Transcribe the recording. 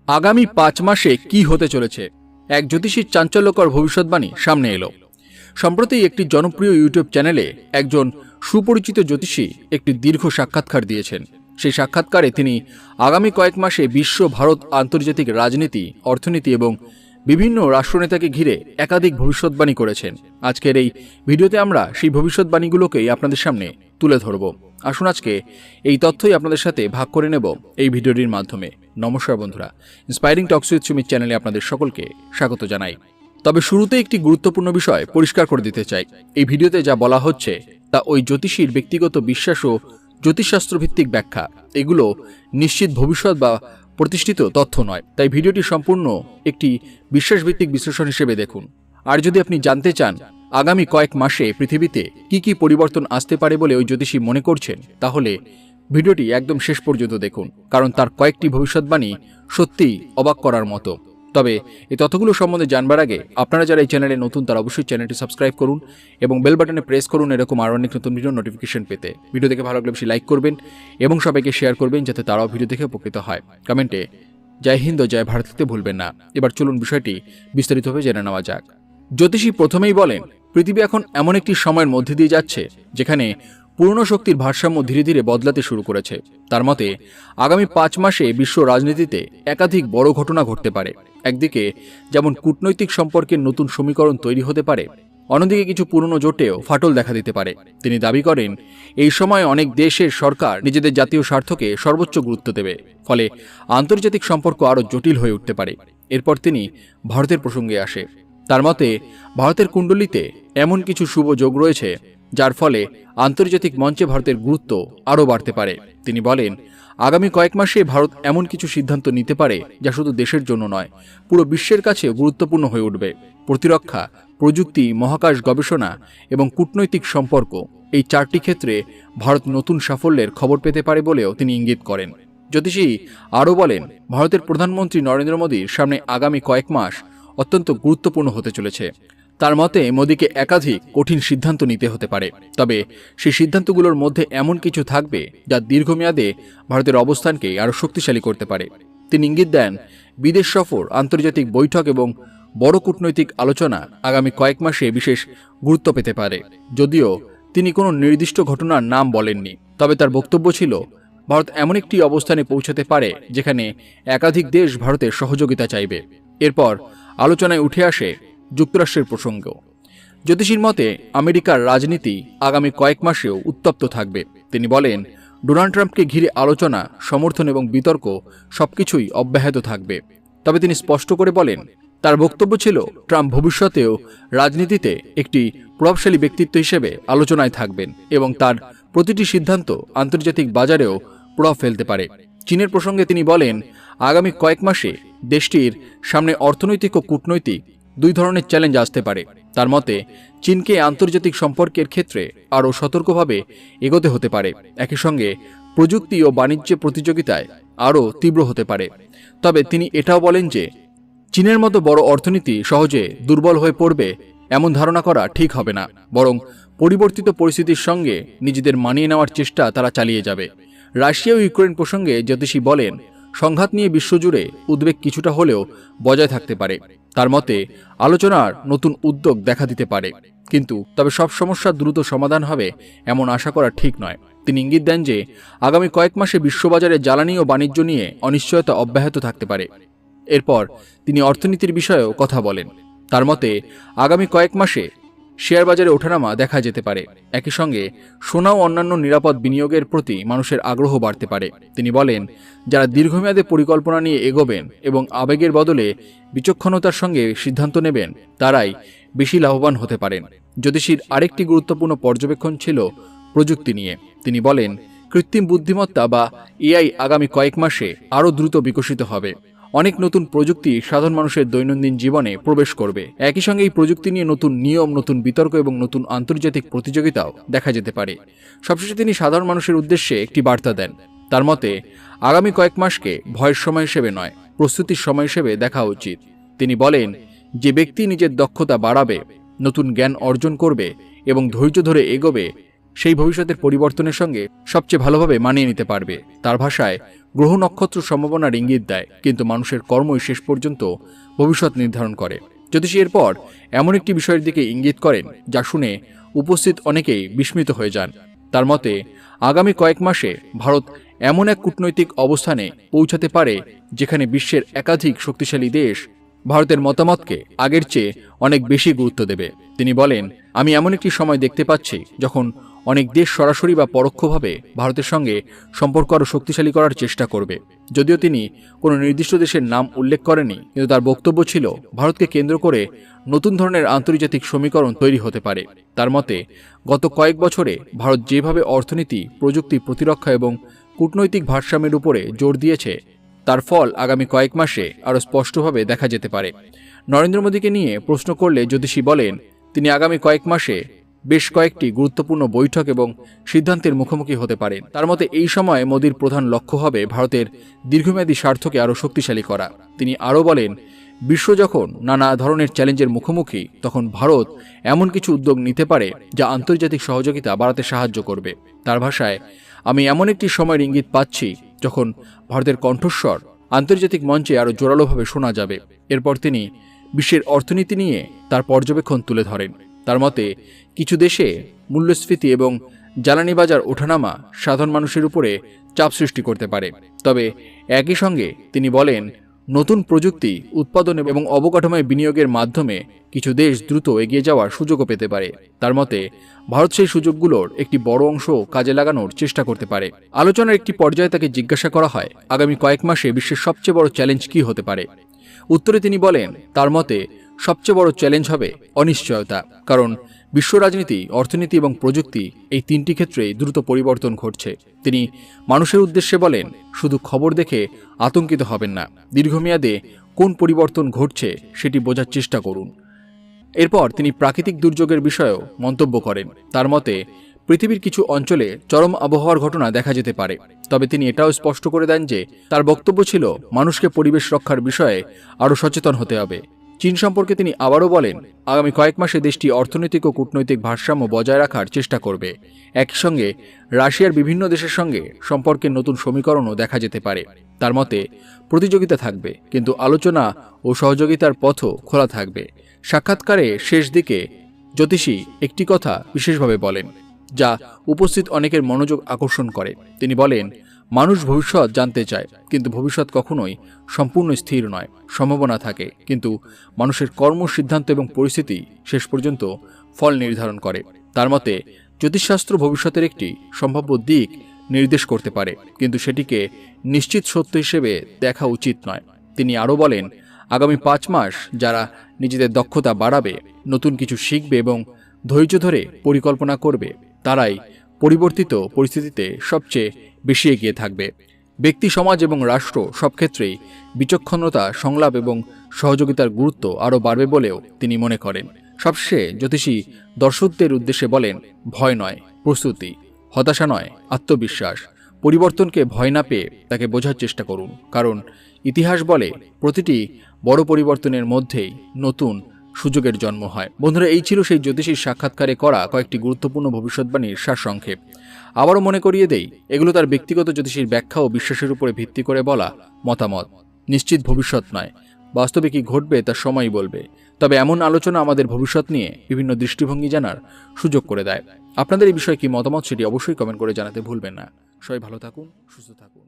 আগামী 5 মাসে কি হতে চলেছে, এক জ্যোতিষীর চাঞ্চল্যকর ভবিষ্যৎবাণী সামনে এলো। সম্প্রতি একটি জনপ্রিয় ইউটিউব চ্যানেলে একজন সুপরিচিত জ্যোতিষী একটি দীর্ঘ সাক্ষাৎকার দিয়েছেন। সেই সাক্ষাৎকারে তিনি আগামী কয়েক মাসে বিশ্ব, ভারত, আন্তর্জাতিক রাজনীতি, অর্থনীতি এবং বিভিন্ন রাষ্ট্রনেতাকে ঘিরে একাধিক ভবিষ্যৎবাণী করেছেন। আজকের এই ভিডিওতে আমরা সেই ভবিষ্যৎবাণীগুলোকেই আপনাদের সামনে তুলে ধরব। আসুন আজকে এই তথ্যই আপনাদের সাথে ভাগ করে নেব এই ভিডিওটির মাধ্যমে। নমস্কার বন্ধুরা, ইন্সপায়ারিং টকস উইথ সুমিত চ্যানেলে আপনাদের সকলকে স্বাগত জানাই। তবে শুরুতে একটি গুরুত্বপূর্ণ বিষয় পরিষ্কার করে দিতে চাই। এই ভিডিওতে যা বলা হচ্ছে তা ওই জ্যোতিষীর ব্যক্তিগত বিশ্বাস ও জ্যোতিষশাস্ত্র ভিত্তিক ব্যাখ্যা। এগুলো নিশ্চিত ভবিষ্যৎ বা প্রতিষ্ঠিত তথ্য নয়, তাই ভিডিওটি সম্পূর্ণ একটি বিশ্বাসভিত্তিক বিশ্লেষণ হিসেবে দেখুন। আর যদি আপনি জানতে চান আগামী কয়েক মাসে পৃথিবীতে কি পরিবর্তন আসতে পারে বলে ওই জ্যোতিষী মনে করছেন, তাহলে ভিডিওটি একদম শেষ পর্যন্ত দেখুন, কারণ তার কয়েকটি ভবিষ্যৎবাণী সত্যিই অবাক করার মতো। তবে এই তথ্যগুলো সম্বন্ধে জানবার আগে আপনারা যারা এই চ্যানেলে নতুন তারা অবশ্যই চ্যানেলটি সাবস্ক্রাইব করুন এবং বেল বাটনে প্রেস করুন এরকম আরও অনেক নতুন ভিডিও নোটিফিকেশন পেতে। ভিডিও দেখে ভালো লাগলে বেশি লাইক করবেন এবং সবাইকে শেয়ার করবেন যাতে তারাও ভিডিও দেখে উপকৃত হয়। কমেন্টে জয় হিন্দ ও জয় ভারত লিখতে ভুলবেন না। এবার চলুন বিষয়টি বিস্তারিতভাবে জেনে নেওয়া যাক। জ্যোতিষী প্রথমেই বলেন, পৃথিবী এখন এমন একটি সময়ের মধ্যে দিয়ে যাচ্ছে যেখানে পুরনো শক্তির ভারসাম্য ধীরে ধীরে বদলাতে শুরু করেছে। তার মতে আগামী 5 মাসে বিশ্ব রাজনীতিতে একাধিক বড় ঘটনা ঘটতে পারে। একদিকে যেমন কূটনৈতিক সম্পর্কের নতুন সমীকরণ তৈরি হতে পারে, অন্যদিকে কিছু পুরনো জোটেও ফাটল দেখা দিতে পারে। তিনি দাবি করেন, এই সময় অনেক দেশের সরকার নিজেদের জাতীয় স্বার্থকে সর্বোচ্চ গুরুত্ব দেবে, ফলে আন্তর্জাতিক সম্পর্ক আরও জটিল হয়ে উঠতে পারে। এরপর তিনি ভারতের প্রসঙ্গে আসে। তার মতে ভারতের কুণ্ডলিতে এমন কিছু শুভ যোগ রয়েছে যার ফলে আন্তর্জাতিক মঞ্চে ভারতের গুরুত্ব আরও বাড়তে পারে। তিনি বলেন, আগামী কয়েক মাসে ভারত এমন কিছু সিদ্ধান্ত নিতে পারে যা শুধু দেশের জন্য নয়, পুরো বিশ্বের কাছে গুরুত্বপূর্ণ হয়ে উঠবে। প্রতিরক্ষা, প্রযুক্তি, মহাকাশ গবেষণা এবং কূটনৈতিক সম্পর্ক, এই 4টি ক্ষেত্রে ভারত নতুন সাফল্যের খবর পেতে পারে বলেও তিনি ইঙ্গিত করেন। জ্যোতিষী আরও বলেন, ভারতের প্রধানমন্ত্রী নরেন্দ্র মোদীর সামনে আগামী কয়েক মাস অত্যন্ত গুরুত্বপূর্ণ হতে চলেছে। তার মতে মোদীকে একাধিক কঠিন সিদ্ধান্ত নিতে হতে পারে, তবে সেই সিদ্ধান্তগুলোর মধ্যে এমন কিছু থাকবে যা দীর্ঘমেয়াদে ভারতের অবস্থানকে আরও শক্তিশালী করতে পারে। তিনি ইঙ্গিত দেন, বিদেশ সফর, আন্তর্জাতিক বৈঠক এবং বড় কূটনৈতিক আলোচনা আগামী কয়েক মাসে বিশেষ গুরুত্ব পেতে পারে। যদিও তিনি কোনো নির্দিষ্ট ঘটনার নাম বলেননি, তবে তার বক্তব্য ছিল ভারত এমন একটি অবস্থানে পৌঁছাতে পারে যেখানে একাধিক দেশ ভারতের সহযোগিতা চাইবে। এরপর আলোচনায় উঠে আসে যুক্তরাষ্ট্রের প্রসঙ্গ। জ্যোতিষীর মতে আমেরিকার রাজনীতি আগামী কয়েক মাসেও উত্তপ্ত থাকবে। তিনি বলেন, ডোনাল্ড ট্রাম্পকে ঘিরে আলোচনা, সমর্থন এবং বিতর্ক সবকিছুই অব্যাহত থাকবে। তবে তিনি স্পষ্ট করে বলেন, তার বক্তব্য ছিল ট্রাম্প ভবিষ্যতেও রাজনীতিতে একটি প্রভাবশালী ব্যক্তিত্ব হিসেবে আলোচনায় থাকবেন এবং তার প্রতিটি সিদ্ধান্ত আন্তর্জাতিক বাজারেও প্রভাব ফেলতে পারে। চীনের প্রসঙ্গে তিনি বলেন, আগামী কয়েক মাসে দেশটির সামনে অর্থনৈতিক ও কূটনৈতিক 2 ধরনের চ্যালেঞ্জ আসতে পারে। তার মতে চীনকে আন্তর্জাতিক সম্পর্কের ক্ষেত্রে আরও সতর্কভাবে এগোতে হতে পারে। একই সঙ্গে প্রযুক্তি ও বাণিজ্য প্রতিযোগিতায় আরও তীব্র হতে পারে। তবে তিনি এটাও বলেন যে চীনের মতো বড় অর্থনীতি সহজে দুর্বল হয়ে পড়বে এমন ধারণা করা ঠিক হবে না, বরং পরিবর্তিত পরিস্থিতির সঙ্গে নিজেদের মানিয়ে নেওয়ার চেষ্টা তারা চালিয়ে যাবে। রাশিয়া ও ইউক্রেন প্রসঙ্গে জ্যোতিষী বলেন, সংঘাত নিয়ে বিশ্বজুড়ে উদ্বেগ কিছুটা হলেও বজায় থাকতে পারে। তার মতে আলোচনার নতুন উদ্যোগ দেখা দিতে পারে, কিন্তু তবে সব সমস্যার দ্রুত সমাধান হবে এমন আশা করা ঠিক নয়। তিনি ইঙ্গিত দেন যে আগামী কয়েক মাসে বিশ্ববাজারে জ্বালানি ও বাণিজ্য নিয়ে অনিশ্চয়তা অব্যাহত থাকতে পারে। এরপর তিনি অর্থনীতির বিষয়েও কথা বলেন। তার মতে আগামী কয়েক মাসে শেয়ার বাজারে ওঠানামা দেখা যেতে পারে। একই সঙ্গে সোনা ও অন্যান্য নিরাপদ বিনিয়োগের প্রতি মানুষের আগ্রহ বাড়তে পারে। তিনি বলেন, যারা দীর্ঘমেয়াদে পরিকল্পনা নিয়ে এগোবেন এবং আবেগের বদলে বিচক্ষণতার সঙ্গে সিদ্ধান্ত নেবেন, তারাই বেশি লাভবান হতে পারেন। জ্যোতিষীর আরেকটি গুরুত্বপূর্ণ পর্যবেক্ষণ ছিল প্রযুক্তি নিয়ে। তিনি বলেন, কৃত্রিম বুদ্ধিমত্তা বা এআই আগামী কয়েক মাসে আরও দ্রুত বিকশিত হবে। অনেক নতুন প্রযুক্তি সাধারণ মানুষের দৈনন্দিন জীবনে প্রবেশ করবে। একই সঙ্গে এই প্রযুক্তি নিয়ে নতুন নিয়ম, নতুন বিতর্ক এবং নতুন আন্তর্জাতিক প্রতিযোগিতাও দেখা যেতে পারে। সবশেষে তিনি সাধারণ মানুষের উদ্দেশ্যে একটি বার্তা দেন। তার মতে আগামী কয়েক মাসকে ভয়ের সময় হিসেবে নয়, প্রস্তুতির সময় হিসেবে দেখা উচিত। তিনি বলেন, যে ব্যক্তি নিজের দক্ষতা বাড়াবে, নতুন জ্ঞান অর্জন করবে এবং ধৈর্য ধরে এগোবে, সেই ভবিষ্যতের পরিবর্তনের সঙ্গে সবচেয়ে ভালোভাবে মানিয়ে নিতে পারবে। তার ভাষায় গ্রহ নক্ষত্র সম্ভাবনার ইঙ্গিত দেয়, কিন্তু মানুষের কর্মই শেষ পর্যন্ত ভবিষ্যৎ নির্ধারণ করে। জ্যোতিষী এরপর এমন একটি বিষয়ের দিকে ইঙ্গিত করেন যা শুনে উপস্থিত অনেকেই বিস্মিত হয়ে যান। তার মতে আগামী কয়েক মাসে ভারত এমন এক কূটনৈতিক অবস্থানে পৌঁছাতে পারে যেখানে বিশ্বের একাধিক শক্তিশালী দেশ ভারতের মতামতকে আগের চেয়ে অনেক বেশি গুরুত্ব দেবে। তিনি বলেন, আমি এমন একটি সময় দেখতে পাচ্ছি যখন অনেক দেশ সরাসরি বা পরোক্ষভাবে ভারতের সঙ্গে সম্পর্ক আরও শক্তিশালী করার চেষ্টা করবে। যদিও তিনি কোনো নির্দিষ্ট দেশের নাম উল্লেখ করেনি, কিন্তু তার বক্তব্য ছিল ভারতকে কেন্দ্র করে নতুন ধরনের আন্তর্জাতিক সমীকরণ তৈরি হতে পারে। তার মতে গত কয়েক বছরে ভারত যেভাবে অর্থনীতি, প্রযুক্তি, প্রতিরক্ষা এবং কূটনৈতিক ভারসাম্যের উপরে জোর দিয়েছে, তার ফল আগামী কয়েক মাসে আরও স্পষ্টভাবে দেখা যেতে পারে। নরেন্দ্র মোদীকে নিয়ে প্রশ্ন করলে জ্যোতিষী বলেন, তিনি আগামী কয়েক মাসে বেশ কয়েকটি গুরুত্বপূর্ণ বৈঠক এবং সিদ্ধান্তের মুখোমুখি হতে পারেন। তার মতে এই সময় মোদীর প্রধান লক্ষ্য হবে ভারতের দীর্ঘমেয়াদী স্বার্থকে আরও শক্তিশালী করা। তিনি আরও বলেন, বিশ্ব যখন নানা ধরনের চ্যালেঞ্জের মুখোমুখি, তখন ভারত এমন কিছু উদ্যোগ নিতে পারে যা আন্তর্জাতিক সহযোগিতা বাড়াতে সাহায্য করবে। তার ভাষায়, আমি এমন একটি সময়ের ইঙ্গিত পাচ্ছি যখন ভারতের কণ্ঠস্বর আন্তর্জাতিক মঞ্চে আরও জোরালোভাবে শোনা যাবে। এরপর তিনি বিশ্বের অর্থনীতি নিয়ে তার পর্যবেক্ষণ তুলে ধরেন। তার মতে কিছু দেশে মূল্যস্ফীতি এবং জ্বালানি বাজার ওঠানামা সাধারণ মানুষের উপরে চাপ সৃষ্টি করতে পারে। তবে একই সঙ্গে তিনি বলেন, নতুন প্রযুক্তি, উৎপাদন এবং অবকাঠামোয় বিনিয়োগের মাধ্যমে কিছু দেশ দ্রুত এগিয়ে যাওয়ার সুযোগও পেতে পারে। তার মতে ভারত সেই সুযোগগুলোর একটি বড় অংশ কাজে লাগানোর চেষ্টা করতে পারে। আলোচনার একটি পর্যায়ে তাকে জিজ্ঞাসা করা হয়, আগামী কয়েক মাসে বিশ্বের সবচেয়ে বড় চ্যালেঞ্জ কী হতে পারে। উত্তরে তিনি বলেন, তার মতে সবচেয়ে বড় চ্যালেঞ্জ হবে অনিশ্চয়তা, কারণ বিশ্ব রাজনীতি, অর্থনীতি এবং প্রযুক্তি এই তিনটি ক্ষেত্রেই দ্রুত পরিবর্তন ঘটছে। তিনি মানুষের উদ্দেশ্যে বলেন, শুধু খবর দেখে আতঙ্কিত হবেন না, দীর্ঘমেয়াদে কোন পরিবর্তন ঘটছে সেটি বোঝার চেষ্টা করুন। এরপর তিনি প্রাকৃতিক দুর্যোগের বিষয়েও মন্তব্য করেন। তার মতে পৃথিবীর কিছু অঞ্চলে চরম আবহাওয়ার ঘটনা দেখা যেতে পারে, তবে তিনি এটাও স্পষ্ট করে দেন যে তার বক্তব্য ছিল মানুষকে পরিবেশ রক্ষার বিষয়ে আরও সচেতন হতে হবে। চীন সম্পর্কে তিনি আবারও বলেন, আগামী কয়েক মাসে দেশটি অর্থনৈতিক ও কূটনৈতিক ভারসাম্য বজায় রাখার চেষ্টা করবে। একই সঙ্গে রাশিয়ার বিভিন্ন দেশের সঙ্গে সম্পর্কের নতুন সমীকরণও দেখা যেতে পারে। তার মতে প্রতিযোগিতা থাকবে, কিন্তু আলোচনা ও সহযোগিতার পথও খোলা থাকবে। সাক্ষাৎকারে শেষ দিকে জ্যোতিষী একটি কথা বিশেষভাবে বলেন যা উপস্থিত অনেকের মনোযোগ আকর্ষণ করে। তিনি বলেন, মানুষ ভবিষ্যৎ জানতে চায়, কিন্তু ভবিষ্যৎ কখনোই সম্পূর্ণ স্থির নয়। সম্ভাবনা থাকে, কিন্তু মানুষের কর্ম, সিদ্ধান্ত এবং পরিস্থিতি শেষ পর্যন্ত ফল নির্ধারণ করে। তার মতে জ্যোতিষশাস্ত্র ভবিষ্যতের একটি সম্ভাব্য দিক নির্দেশ করতে পারে, কিন্তু সেটিকে নিশ্চিত সত্য হিসেবে দেখা উচিত নয়। তিনি আরও বলেন, আগামী 5 মাস যারা নিজেদের দক্ষতা বাড়াবে, নতুন কিছু শিখবে এবং ধৈর্য ধরে পরিকল্পনা করবে, তারাই পরিবর্তিত পরিস্থিতিতে সবচেয়ে বেশি এগিয়ে থাকবে। ব্যক্তি, সমাজ এবং রাষ্ট্র সব ক্ষেত্রেই বিচক্ষণতা, সংলাপ এবং সহযোগিতার গুরুত্ব আরও বাড়বে বলেও তিনি মনে করেন। সবশেষে জ্যোতিষী দর্শকদের উদ্দেশ্যে বলেন, ভয় নয়, প্রস্তুতি; হতাশা নয়, আত্মবিশ্বাস। পরিবর্তনকে ভয় না পেয়ে তাকে বোঝার চেষ্টা করুন, কারণ ইতিহাস বলে প্রতিটি বড় পরিবর্তনের মধ্যেই নতুন সুযোগের জন্ম হয়। বন্ধুরা, এই ছিল সেই জ্যোতিষীর সাক্ষাৎকারে করা কয়েকটি গুরুত্বপূর্ণ ভবিষ্যৎবাণীর সারসংক্ষেপ। আবারও মনে করিয়ে দেই, এগুলো তার ব্যক্তিগত জ্যোতিষীর ব্যাখ্যা ও বিশ্বাসের উপরে ভিত্তি করে বলা মতামত, নিশ্চিত ভবিষ্যৎ নয়। বাস্তবে কি ঘটবে তা সময়ই বলবে। তবে এমন আলোচনা আমাদের ভবিষ্যৎ নিয়ে বিভিন্ন দৃষ্টিভঙ্গি জানার সুযোগ করে দেয়। আপনাদের এই বিষয়ে কি মতামত সেটি অবশ্যই কমেন্ট করে জানাতে ভুলবেন না। সবাই ভালো থাকুন, সুস্থ থাকুন।